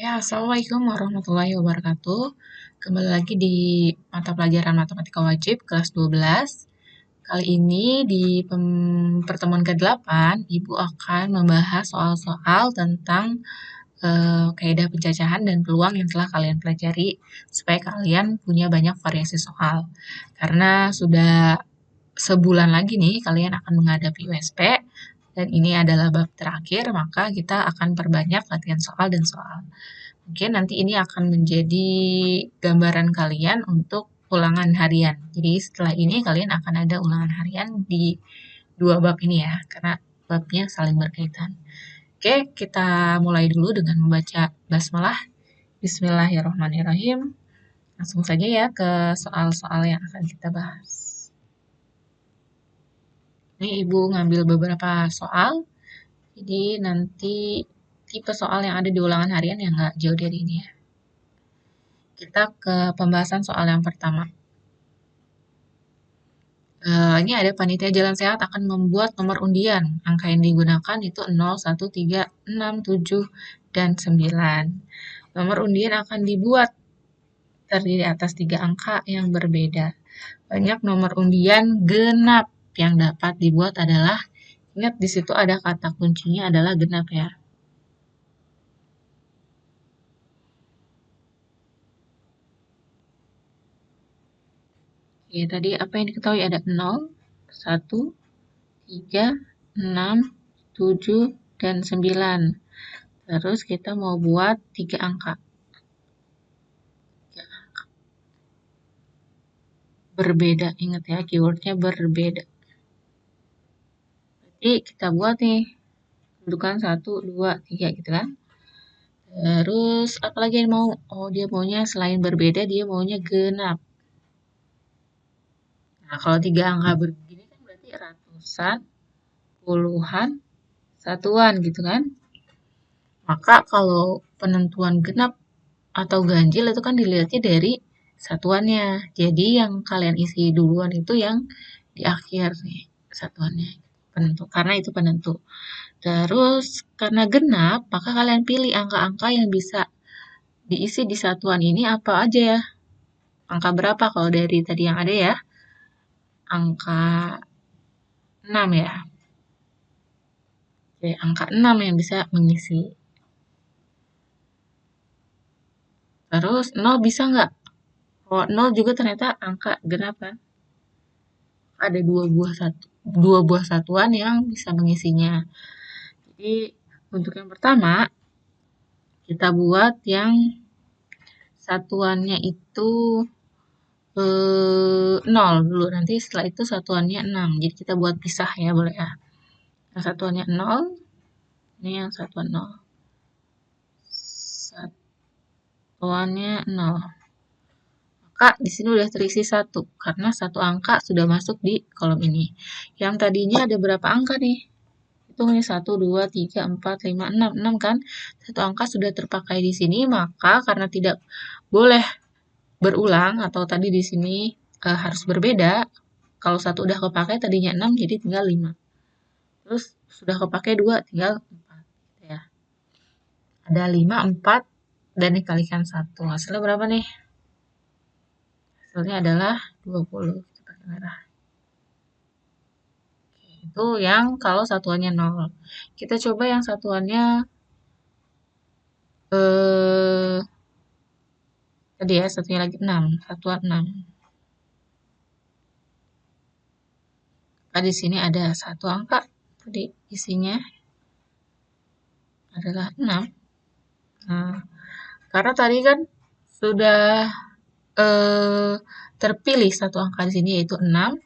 Ya, Assalamualaikum warahmatullahi wabarakatuh. Kembali lagi di mata pelajaran Matematika Wajib kelas 12. Kali ini di pertemuan ke-8, Ibu akan membahas soal-soal tentang kaidah pencacahan dan peluang yang telah kalian pelajari supaya kalian punya banyak variasi soal. Karena sudah sebulan lagi nih kalian akan menghadapi USP dan ini adalah bab terakhir, maka kita akan perbanyak latihan soal dan soal. Mungkin nanti ini akan menjadi gambaran kalian untuk ulangan harian. Jadi setelah ini kalian akan ada ulangan harian di dua bab ini ya, karena babnya saling berkaitan. Oke, kita mulai dulu dengan membaca basmalah. Bismillahirrahmanirrahim. Langsung saja ya ke soal-soal yang akan kita bahas. Ini Ibu ngambil beberapa soal, jadi nanti tipe soal yang ada di ulangan harian yang nggak jauh dari ini ya. Kita ke pembahasan soal yang pertama. Ini ada panitia jalan sehat akan membuat nomor undian. Angka yang digunakan itu 0, 1, 3, 6, 7, dan 9. Nomor undian akan dibuat terdiri atas 3 angka yang berbeda. Banyak nomor undian genap yang dapat dibuat adalah, ingat di situ ada kata kuncinya adalah genap ya. Oke, tadi apa yang diketahui ada 0, 1, 3, 6, 7, dan 9. Terus kita mau buat 3 angka. Berbeda, ingat ya, keywordnya berbeda. Jadi kita buat nih, dudukan 1, 2, 3 gitu kan. Terus apalagi yang mau? Oh, dia maunya selain berbeda, dia maunya genap. Nah, kalau 3 angka begini kan berarti ratusan, puluhan, satuan gitu kan. Maka kalau penentuan genap atau ganjil itu kan dilihatnya dari satuannya. Jadi yang kalian isi duluan itu yang di akhir nih satuannya. Penentu, karena itu penentu. Terus karena genap, maka kalian pilih angka-angka yang bisa diisi di satuan ini apa aja ya. Angka berapa kalau dari tadi yang ada ya? Angka 6 ya. Oke, angka 6 yang bisa mengisi. Terus 0 bisa nggak? Kalau 0 juga ternyata angka genap kan? Ada dua buah satuan yang bisa mengisinya. Jadi untuk yang pertama kita buat yang satuannya itu 0 dulu. Nanti setelah itu satuannya 6. Jadi kita buat pisah ya, boleh ya. Yang satuannya 0, ini yang satuan 0. Satuannya 0. Maka di sini udah terisi 1 karena satu angka sudah masuk di kolom ini. Yang tadinya ada berapa angka nih? Hitungnya 1, 2, 3, 4, 5, 6. 6 kan? Satu angka sudah terpakai di sini, maka karena tidak boleh berulang atau tadi di sini harus berbeda. Kalau satu udah kepakai tadinya 6 jadi tinggal 5. Terus sudah kepakai 2 tinggal 4 gitu ya. Ada 5, 4 dan dikalikan 1. Hasilnya berapa nih? Hasilnya adalah 20. Merah. Itu yang kalau satuannya 0. Kita coba yang satuannya tadi ya, satunya lagi 6. Satuan 6. Nah, di sini ada satu angka. Tadi isinya adalah 6. Nah, karena tadi kan sudah terpilih satu angka di sini yaitu 6,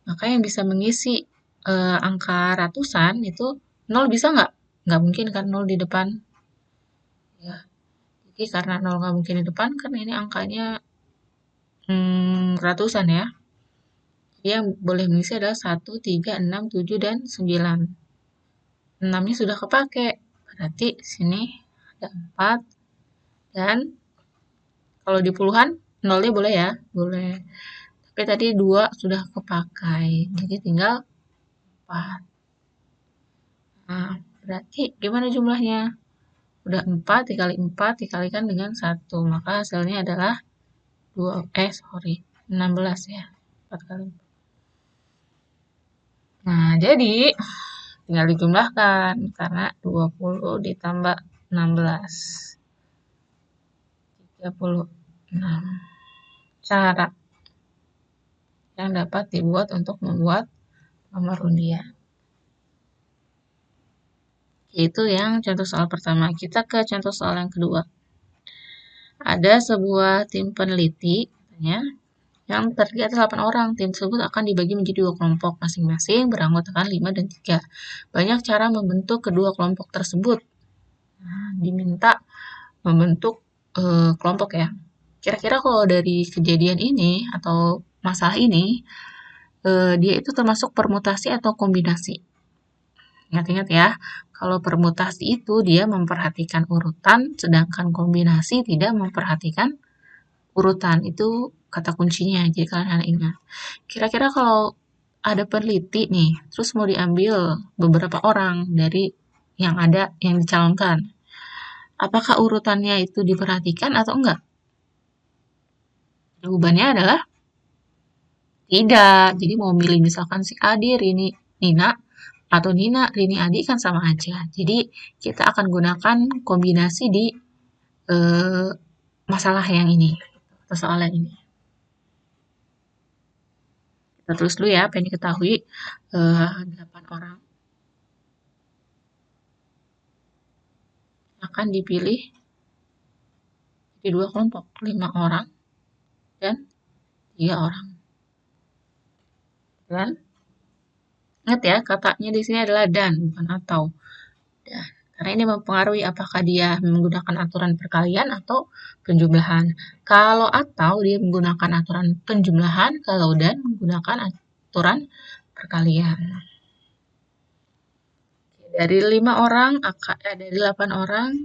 maka yang bisa mengisi angka ratusan itu 0 bisa nggak? Nggak mungkin kan 0 di depan. Ya. Jadi karena 0 nggak mungkin di depan, kan ini angkanya ratusan ya. Yang boleh mengisi adalah 1, 3, 6, 7, dan 9. 6-nya sudah kepake. Berarti sini ada 4. Dan kalau di puluhan, 0-nya boleh ya? Boleh. Tapi tadi 2 sudah kepakai. Jadi tinggal 4. Nah, berarti gimana jumlahnya? Udah 4 dikali 4 dikalikan dengan 1. Maka hasilnya adalah 16 ya. 4 kali 4. Nah, jadi tinggal dijumlahkan karena 20 ditambah 16. 36. Cara yang dapat dibuat untuk membuat nomor undian. Itu yang contoh soal pertama. Kita ke contoh soal yang kedua. Ada sebuah tim peneliti, katanya, yang terdiri atas 8 orang. Tim tersebut akan dibagi menjadi 2 kelompok masing-masing beranggotakan 5 dan 3. Banyak cara membentuk kedua kelompok tersebut. Nah, diminta membentuk kelompok ya. Kira-kira kalau dari kejadian ini atau masalah ini, dia itu termasuk permutasi atau kombinasi. Ingat-ingat ya, kalau permutasi itu dia memperhatikan urutan, sedangkan kombinasi tidak memperhatikan urutan. Itu kata kuncinya, jadi kalian harus ingat. Kira-kira kalau ada peneliti nih, terus mau diambil beberapa orang dari yang ada, yang dicalonkan. Apakah urutannya itu diperhatikan atau enggak? Jawabannya adalah tidak. Jadi mau milih misalkan si Adi, Rini, Nina, atau Nina, Rini, Adi kan sama aja. Jadi kita akan gunakan kombinasi di eh, masalah yang ini, persoalan ini. Kita tulis dulu ya, apa yang diketahui. 8 orang akan dipilih di 2 kelompok, 5 orang dan 3 orang. Dan ingat ya, katanya di sini adalah dan, bukan atau. Dan. Karena ini mempengaruhi apakah dia menggunakan aturan perkalian atau penjumlahan. Kalau atau dia menggunakan aturan penjumlahan, kalau dan menggunakan aturan perkalian. Dari 5 orang, dari 8 orang,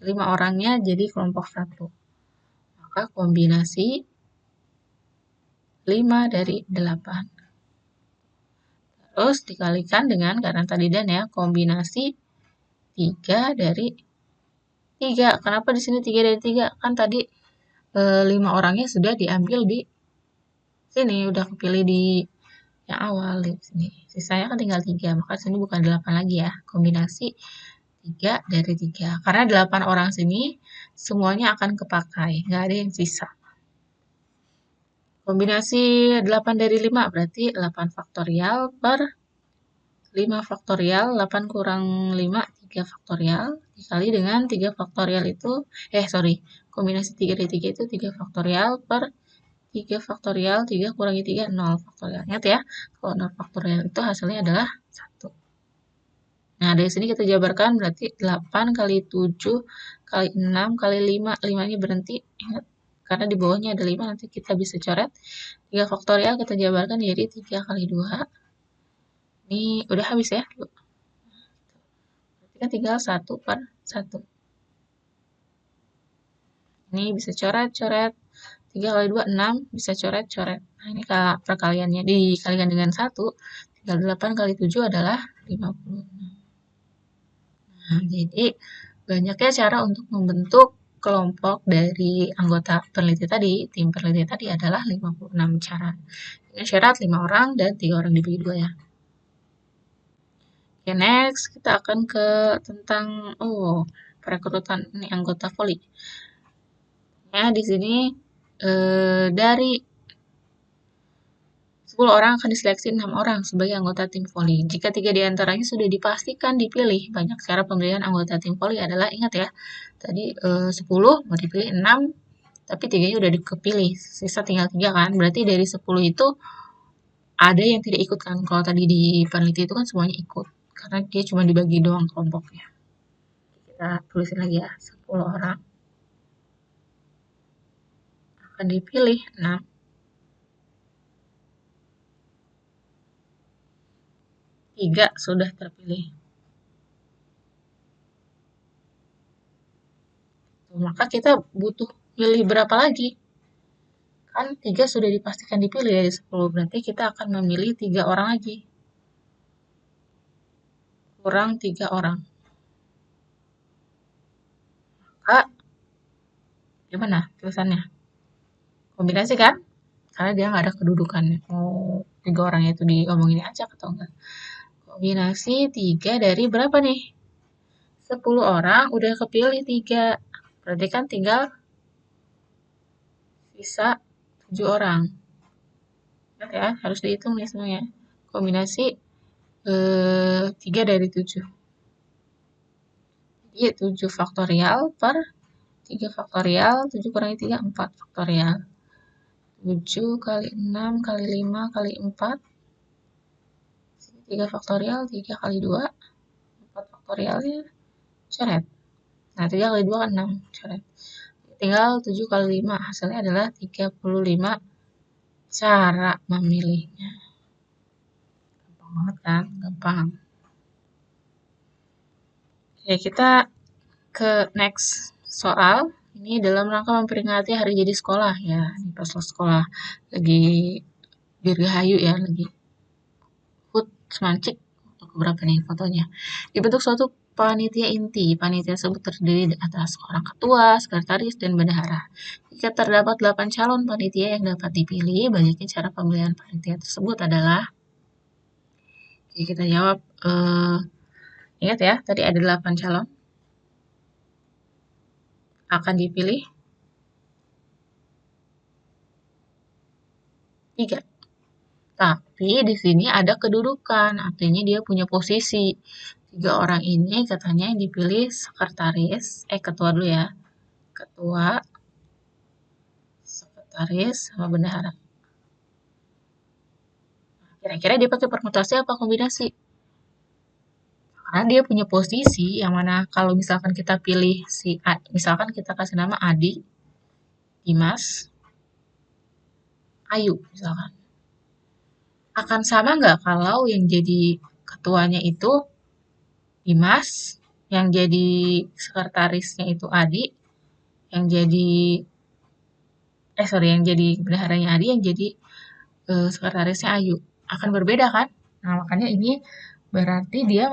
5 orangnya jadi kelompok 1. Maka kombinasi 5 dari 8. Terus dikalikan dengan, karena tadi dan ya, kombinasi 3 dari 3. Kenapa di sini 3 dari 3? Kan tadi 5 orangnya sudah diambil di sini, udah kepilih di yang awal di sini. Sisanya kan tinggal 3, maka sini bukan 8 lagi ya. Kombinasi 3 dari 3. Karena 8 orang sini semuanya akan kepakai, nggak ada yang sisa. Kombinasi 8 dari 5 berarti 8 faktorial per 5 faktorial, 8 kurang 5, 3 faktorial, dikali dengan 3 faktorial itu, kombinasi 3 dari 3 itu 3 faktorial per 3 faktorial, 3 kurangi 3, 0 faktorial. Ingat ya, kalau 0 faktorial itu hasilnya adalah 1. Nah, dari sini kita jabarkan berarti 8 kali 7 kali 6 kali 5. 5-nya berhenti, ingat. Karena di bawahnya ada 5, nanti kita bisa coret. 3 faktorial kita jabarkan jadi 3 kali 2. Ini udah habis ya. Berarti kan tinggal 1 per 1. Ini bisa coret-coret. 3 kali 2, 6. Bisa coret-coret. Nah, ini perkaliannya dikalikan dengan 1. Tinggal 8 kali 7 adalah 56. Nah, jadi banyaknya cara untuk membentuk kelompok dari anggota peneliti tadi, tim peneliti tadi adalah 56 cara. Dengan syarat 5 orang dan 3 orang dibagi 2 ya. Oke, next kita akan ke tentang perekrutan ini anggota voli. Ya, di sini dari 10 orang akan diseleksi 6 orang sebagai anggota tim voli. Jika 3 diantaranya sudah dipastikan dipilih, banyak cara pemilihan anggota tim voli adalah, ingat ya, tadi 10 mau dipilih 6, tapi 3-nya udah dipilih, sisa tinggal 3 kan, berarti dari 10 itu ada yang tidak ikut kan, kalau tadi di peneliti itu kan semuanya ikut, karena dia cuma dibagi doang kelompoknya. Kita tulisin lagi ya, 10 orang akan dipilih 6. 3 sudah terpilih. Maka kita butuh pilih berapa lagi? Kan 3 sudah dipastikan dipilih dari 10, berarti kita akan memilih 3 orang lagi. Kurang 3 orang. maka gimana tulisannya? Kombinasi kan? Karena dia nggak ada kedudukannya. Mau 3 orang itu diomongin aja atau enggak? Kombinasi 3 dari berapa nih? 10 orang udah kepilih 3. Berarti kan tinggal sisa 7 orang. Ingat ya, harus dihitung nih semuanya. Kombinasi 3 dari 7. Jadi 7 faktorial per 3 faktorial, 7 kurangi 3, 4 faktorial. 7 kali 6 kali 5 kali 4. 3 faktorial, 3 kali 2, 4 faktorialnya, coret. Nah, 3 kali 2 kan 6, coret. Tinggal 7 kali 5, hasilnya adalah 35 cara memilihnya. Gampang banget kan? Gampang. Oke, kita ke next soal. Ini dalam rangka memperingati hari jadi sekolah ya. Ini pas lo sekolah lagi dirgahayu ya, lagi hut semancik untuk beberapa nih fotonya. Dibentuk suatu panitia inti. Panitia tersebut terdiri atas seorang ketua, sekretaris, dan bendahara. Jika terdapat 8 calon panitia yang dapat dipilih, banyaknya cara pemilihan panitia tersebut adalah. Oke, kita jawab. Ingat ya, tadi ada 8 calon. Akan dipilih 3. Tapi di sini ada kedudukan, artinya dia punya posisi. 3 orang ini katanya yang dipilih sekretaris, ketua dulu ya. Ketua, sekretaris, sama bendahara. Kira-kira dia pakai permutasi apa kombinasi? Karena dia punya posisi yang mana kalau misalkan kita pilih si A, misalkan kita kasih nama Adi, Dimas, Ayu misalkan. Akan sama nggak kalau yang jadi ketuanya itu Dimas, yang jadi sekretarisnya itu Adi, yang jadi yang jadi bendaharanya Adi, yang jadi sekretarisnya Ayu. Akan berbeda kan? Nah, makanya ini berarti dia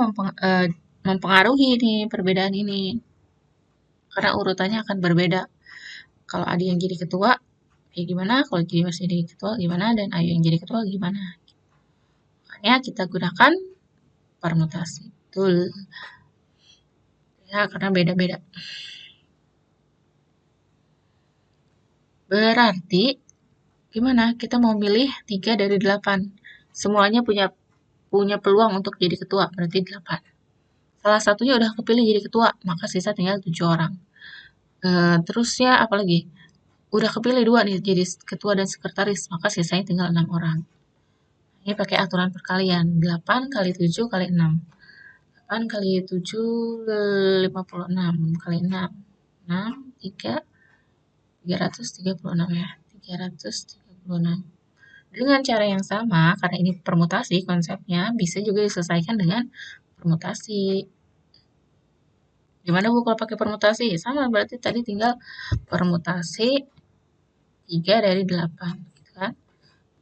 mempengaruhi nih perbedaan ini. Karena urutannya akan berbeda. Kalau Adi yang jadi ketua, kayak gimana? Kalau Dimas jadi ketua gimana? Dan Ayu yang jadi ketua gimana? Makanya kita gunakan permutasi. Betul. Ya, karena beda-beda. Berarti gimana? Kita mau milih 3 dari 8. Semuanya punya peluang untuk jadi ketua, berarti 8. Salah satunya udah kepilih jadi ketua, maka sisa tinggal 7 orang. Terusnya apalagi? Udah kepilih 2 nih jadi ketua dan sekretaris, maka sisanya tinggal 6 orang. Ini pakai aturan perkalian, 8 kali 7 kali 6. 8 kali 7, 56 kali 6. 6, 3, 336 ya. 336. Dengan cara yang sama, karena ini permutasi konsepnya, bisa juga diselesaikan dengan permutasi. Gimana Bu kalau pakai permutasi? Sama, berarti tadi tinggal permutasi 3 dari 8. Gitu kan?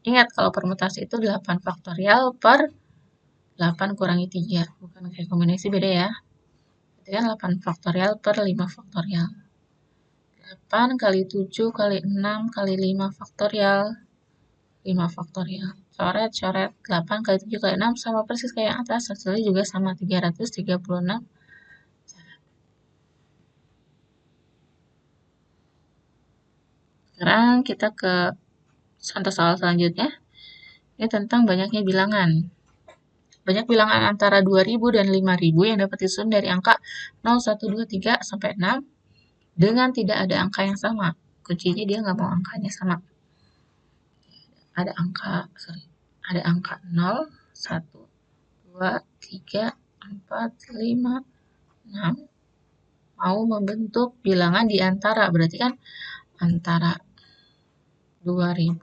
Ingat, kalau permutasi itu 8 faktorial per 8 kurangi 3. Bukan kayak kombinasi, beda ya. Berarti kan 8 faktorial per 5 faktorial. 8 kali 7 kali 6 kali 5 faktorial. 5 faktorial. Coret-coret. 8 kali 7 kali 6 sama persis kayak yang atas. Hasilnya juga sama 336. Sekarang kita ke contoh soal selanjutnya. Ini tentang banyaknya bilangan. Banyak bilangan antara 2000 dan 5000 yang dapat disusun dari angka 0, 1, 2, 3 sampai 6 dengan tidak ada angka yang sama. Kuncinya dia nggak mau angkanya sama. Ada angka 0, 1, 2, 3, 4, 5, 6. Mau membentuk bilangan di antara, berarti kan antara 2000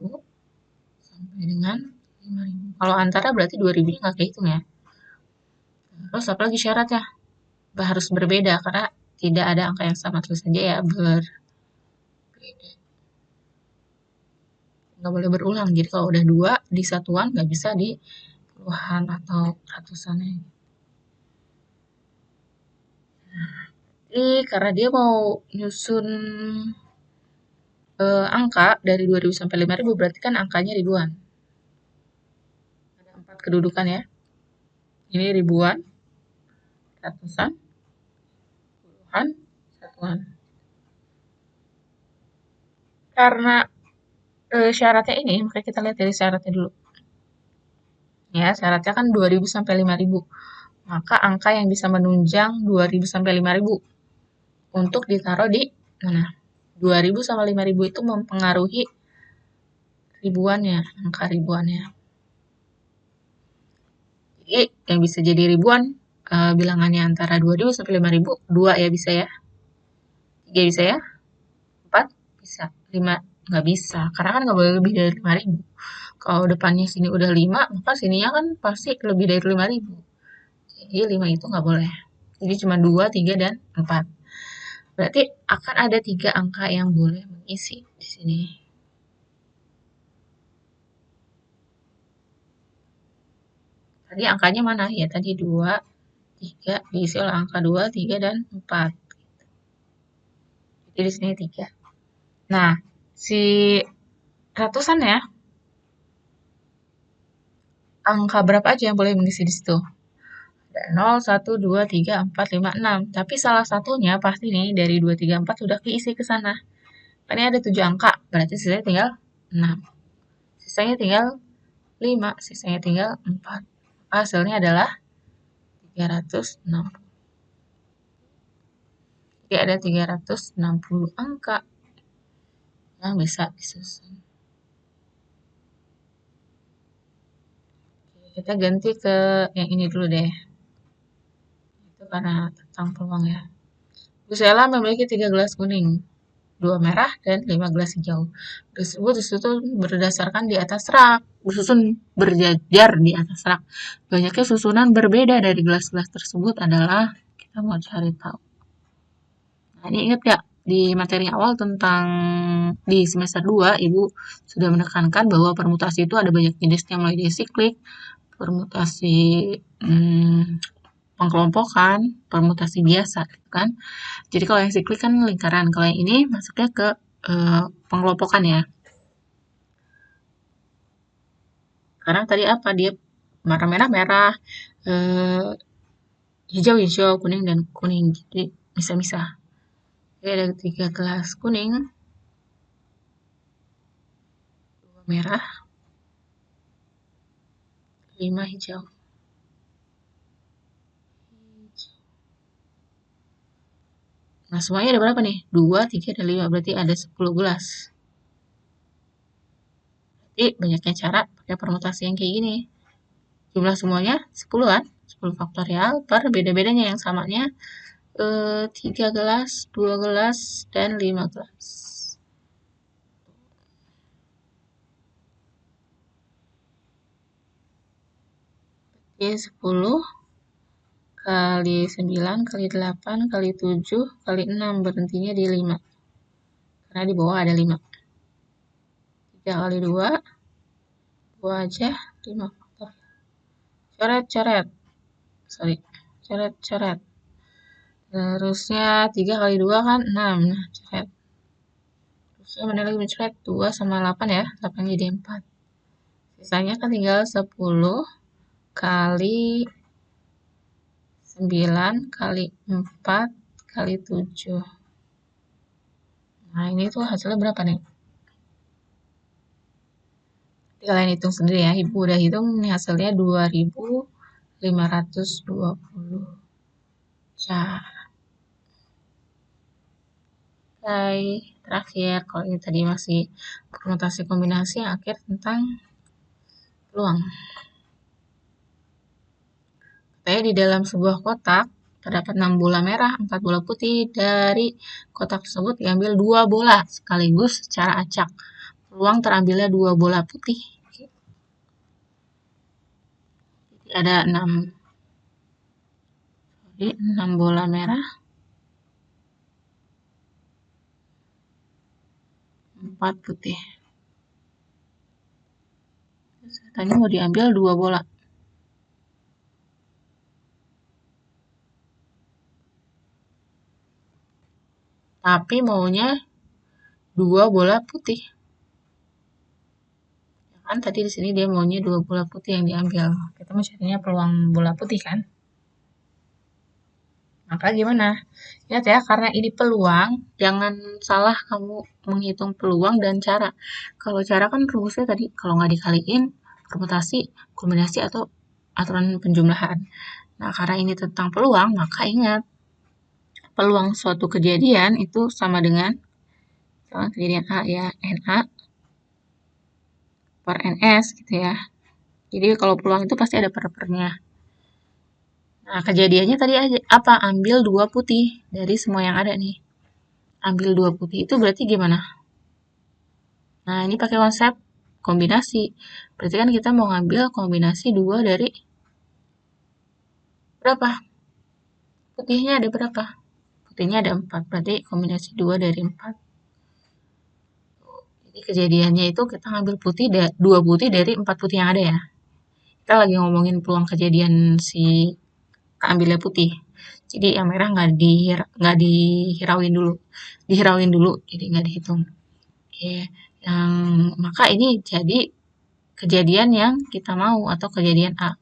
sampai dengan 5000. Kalau antara berarti 2000-nya nggak kehitung ya. Terus apalagi syaratnya? Harus berbeda karena tidak ada angka yang sama, terus saja ya berbeda. Nggak boleh berulang. Jadi kalau udah 2 di satuan nggak bisa di puluhan atau ratusan. Nah, Jadi karena dia mau nyusun angka dari 2000 sampai 5000 berarti kan angkanya ribuan. Ada 4 kedudukan ya. Ini ribuan, ratusan, puluhan, satuan. Karena syaratnya ini, maka kita lihat dari syaratnya dulu. Ya, syaratnya kan 2000 sampai 5000. Maka angka yang bisa menunjang 2000 sampai 5000 untuk ditaruh di mana? 2000 sama 5000 itu mempengaruhi ribuannya, angka ribuannya. Jadi yang bisa jadi ribuan bilangannya antara 2000 sampai 5000, 2 ya bisa ya. 3 bisa ya. 4 bisa. 5 nggak bisa. Karena kan nggak boleh lebih dari 5000. Kalau depannya sini udah 5, maka sininya kan pasti lebih dari 5000. Jadi 5 itu nggak boleh. Jadi cuma 2, 3, dan 4. Berarti akan ada 3 angka yang boleh mengisi di sini. Tadi angkanya mana? Ya tadi 2, 3, diisi oleh angka 2, 3, dan 4. Jadi di sini 3. Nah, si ratusan ya, angka berapa aja yang boleh mengisi di situ? Ada 0, 1, 2, 3, 4, 5, 6. Tapi salah satunya pasti nih dari 2, 3, 4 sudah keisi ke sana. Ini ada 7 angka, berarti sisanya tinggal 6. Sisanya tinggal 5, sisanya tinggal 4. Hasilnya adalah 360. Jadi ada 360 angka yang bisa disusun. Kita ganti ke yang ini dulu deh. Itu karena tentang peluang ya. Bu Sela memiliki 3 gelas kuning, 2 merah, dan 5 gelas hijau. Tersebut disusun berdasarkan di atas rak, disusun berjajar di atas rak. Banyaknya susunan berbeda dari gelas-gelas tersebut adalah kita mau cari tahu. Nah, ini ingat gak di materi awal tentang di semester 2, Ibu sudah menekankan bahwa permutasi itu ada banyak jenisnya, mulai dari siklik, permutasi pengkelompokan, permutasi biasa, kan? Jadi kalau yang siklik kan lingkaran, kalau yang ini masuknya ke pengelompokan ya. Karena tadi apa? Dia merah-merah, merah, hijau-hijau, kuning, dan kuning. Jadi bisa-bisa. Jadi ada 3 gelas kuning, 2 merah, 5 hijau. Nah, semuanya ada berapa nih? 2, 3, dan 5. Berarti ada 10 gelas. Jadi, banyaknya cara pakai permutasi yang kayak gini. Jumlah semuanya 10 kan? 10 faktorial per beda-bedanya yang samanya 3 gelas, 2 gelas, dan 5 gelas. Jadi 10 kali 9 kali 8 kali 7 kali 6, berhentinya di 5. Karena di bawah ada 5. 3 kali 2, 2 aja, 5 faktor. Coret-coret. Sorry, coret-coret. Terusnya 3 kali 2 kan 6. Nah, coret. Terusnya mana lagi mencoret? 2 sama 8 ya. 8 jadi 4. Sisanya kan tinggal 10 kali 9 kali 4 kali 7. Nah, ini tuh hasilnya berapa nih? Jadi kalian hitung sendiri ya. Ibu udah hitung, ini hasilnya 2520. Oke, terakhir, kalau ini tadi masih permutasi kombinasi, yang akhir tentang peluang. Katanya di dalam sebuah kotak terdapat 6 bola merah, 4 bola putih. Dari kotak tersebut diambil 2 bola sekaligus secara acak. Peluang terambilnya 2 bola putih. Jadi ada 6 bola merah, 4 putih. Tadi mau diambil 2 bola. tapi maunya 2 bola putih. Kan tadi di sini dia maunya 2 bola putih yang diambil. Kita mau carinya peluang bola putih kan? Maka gimana? Lihat ya, karena ini peluang, jangan salah kamu menghitung peluang dan cara. Kalau cara kan rumusnya tadi, kalau nggak dikaliin, permutasi, kombinasi, atau aturan penjumlahan. Nah, karena ini tentang peluang, maka ingat, peluang suatu kejadian itu sama dengan kejadian A ya, NA per NS gitu ya. Jadi kalau peluang itu pasti ada per-pernya. Nah, kejadiannya tadi aja apa? Ambil 2 putih dari semua yang ada nih. Ambil 2 putih itu berarti gimana? Nah, ini pakai konsep kombinasi. Berarti kan kita mau ngambil kombinasi 2 dari berapa? Putihnya ada berapa? Putihnya ada 4. Berarti kombinasi 2 dari 4. Jadi kejadiannya itu kita ngambil 2 putih dari 4 putih yang ada ya. Kita lagi ngomongin peluang kejadian si ambilnya putih. Jadi yang merah nggak dihirauin dulu. Dihirauin dulu, jadi nggak dihitung. Oke, yang maka ini jadi kejadian yang kita mau atau kejadian A.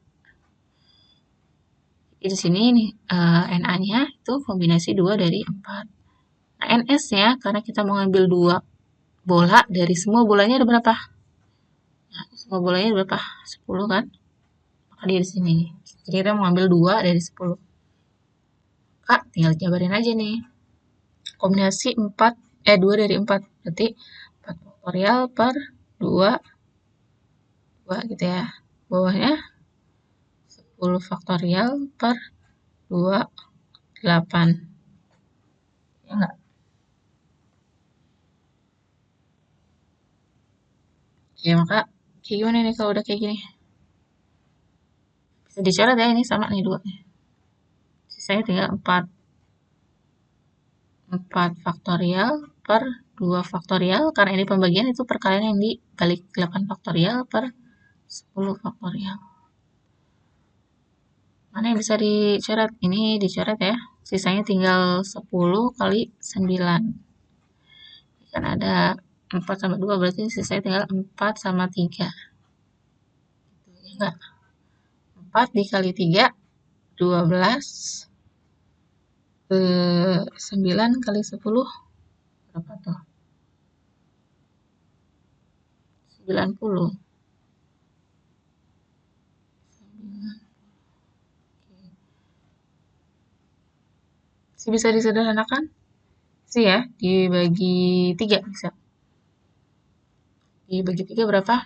Di sini nih NA-nya itu kombinasi 2 dari 4. Nah, NS-nya karena kita mau ngambil 2 bola dari semua bolanya ada berapa? Nah, semua bolanya ada berapa? 10 kan? Maka dia di sini. Jadi kita mau ngambil 2 dari 10. Kak, tinggal jabarin aja nih. Kombinasi 2 dari 4. Berarti 4 faktorial per 2 gitu ya. Bawahnya 10 faktorial per 2, 8. Ya enggak? Ya, maka kayak gimana nih kalau udah kayak gini? Bisa dicoret ya, ini sama nih 2. Sisanya tinggal 4. 4 faktorial per 2 faktorial. Karena ini pembagian itu perkalian yang dibalik 8 faktorial per 10 faktorial. Mana yang bisa dicoret? Ini dicoret ya. Sisanya tinggal 10 kali 9. Kan ada 4 sama 2, berarti sisanya tinggal 4 sama 3. Ya enggak? 4 dikali 3, 12. 9 kali 10, berapa tuh? 90. Bisa disederhanakan? Sih ya, dibagi 3 bisa. Dibagi 3 berapa?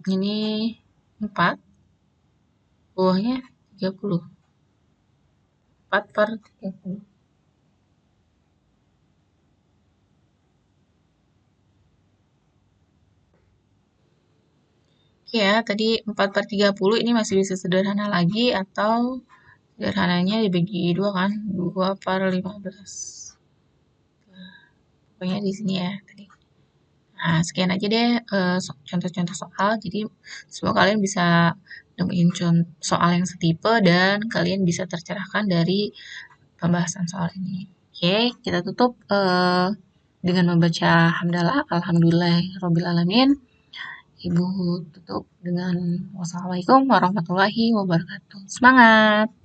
Ini 4. Bawahnya 30. 4 per 30. Oke ya, tadi 4 per 30 ini masih bisa sederhana lagi atau sederhananya dibagi 2 kan? 2 per 15. Pokoknya di sini ya tadi. Nah, sekian aja deh contoh-contoh soal. Jadi, semoga kalian bisa nemuin soal yang setipe dan kalian bisa tercerahkan dari pembahasan soal ini. Oke, kita tutup dengan membaca hamdalah, alhamdulillah, alamin. Ibu tutup dengan wassalamualaikum warahmatullahi wabarakatuh. Semangat!